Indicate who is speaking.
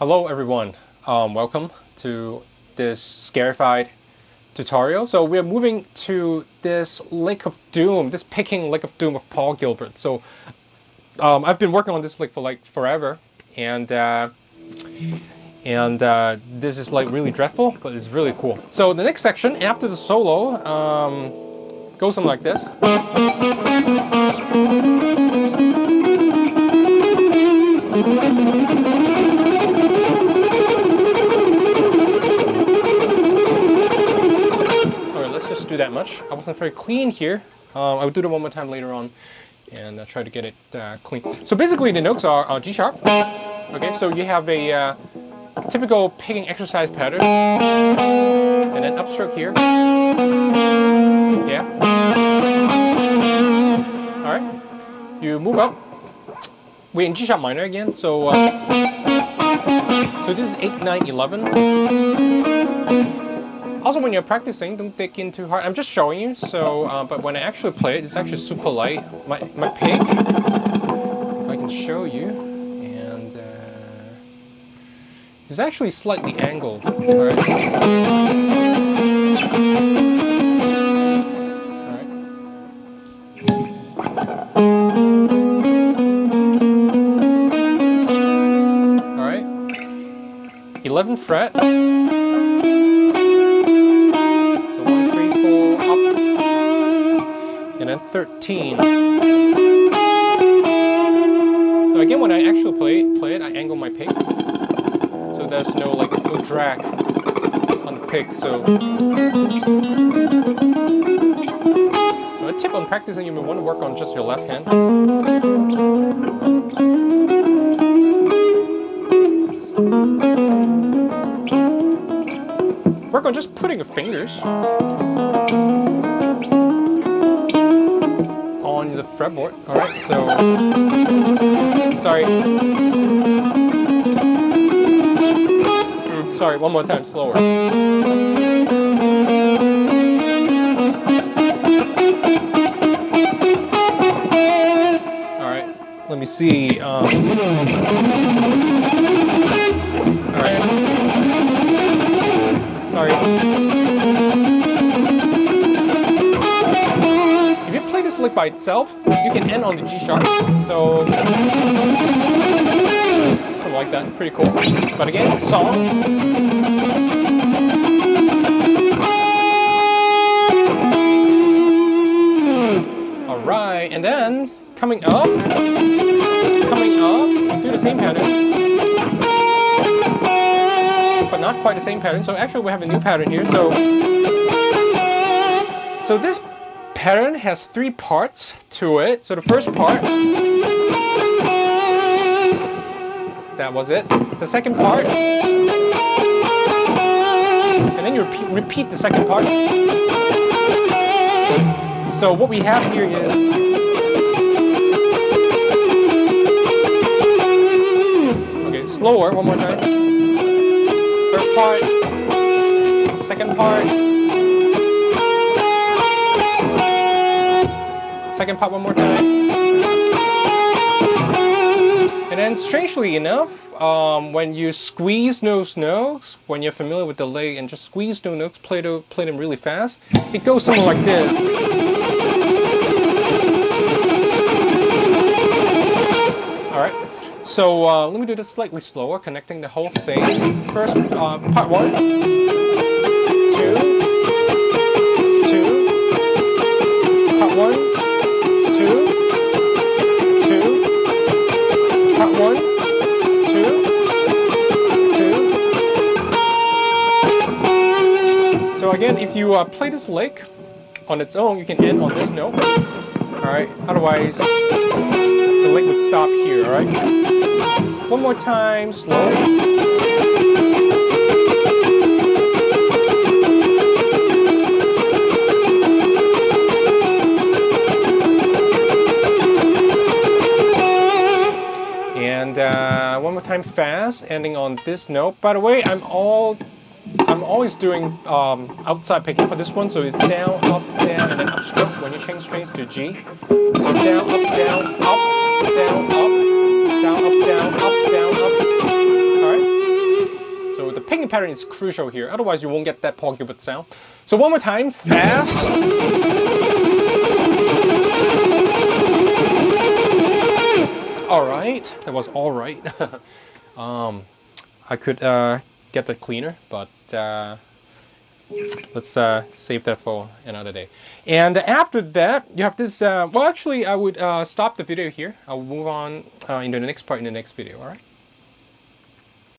Speaker 1: Hello everyone, welcome to this Scarified tutorial. So we're moving to this Lake of Doom, this picking Lake of Doom of Paul Gilbert. So I've been working on this lick for like forever, and this is like really dreadful, but it's really cool. So the next section after the solo goes something like this. Let's just do that much. I wasn't very clean here. I will do that one more time later on and try to get it clean. So basically the notes are G sharp. Okay, so you have a typical picking exercise pattern. And then upstroke here. Yeah. Alright. You move up. We're in G sharp minor again. So this is 8, 9, 11. Also, when you're practicing, don't dig in too hard. I'm just showing you, so, but when I actually play it, it's actually super light. My pick, if I can show you, and it's actually slightly angled. All right. All right. 11th fret. And then 13. So again, when I actually play it, I angle my pick, so there's no drag on the pick. So a tip on practicing, you may want to work on just your left hand. Work on just putting your fingers on the fretboard. All right, so sorry. Oops, sorry. One more time, slower. All right, let me see. All right. Sorry. If you play this lick by itself, you can end on the G sharp. So something like that, pretty cool. But again, song. All right, and then coming up, do the same pattern. But not quite the same pattern. So actually we have a new pattern here. So this pattern has 3 parts to it. So the first part, that was it. The second part, and then you repeat the second part. So what we have here is slower, one more time. First part, second part, second part one more time. And then strangely enough, when you squeeze those notes, when you're familiar with the lick and just squeeze those notes, play them really fast, it goes something like this. Alright. So let me do this slightly slower, connecting the whole thing. First, part 1, 2, 2, part 1, 2, 2, part 1, 2, 2. So again, if you play this lick on its own, you can end on this note. Alright, otherwise the lick would stop here, alright? One more time, slow. And one more time fast, ending on this note. By the way, I'm always doing outside picking for this one, so it's down, up, down, and then upstroke when you change strings to G. So down, up, down, up, down, up, down, up, down, up, down, up. Alright. pattern is crucial here. Otherwise, you won't get that Paul Gilbert sound. So one more time, fast. All right, that was all right. I could get that cleaner, but let's save that for another day. And after that, you have this. Well, actually, I would stop the video here. I'll move on into the next part in the next video. All right.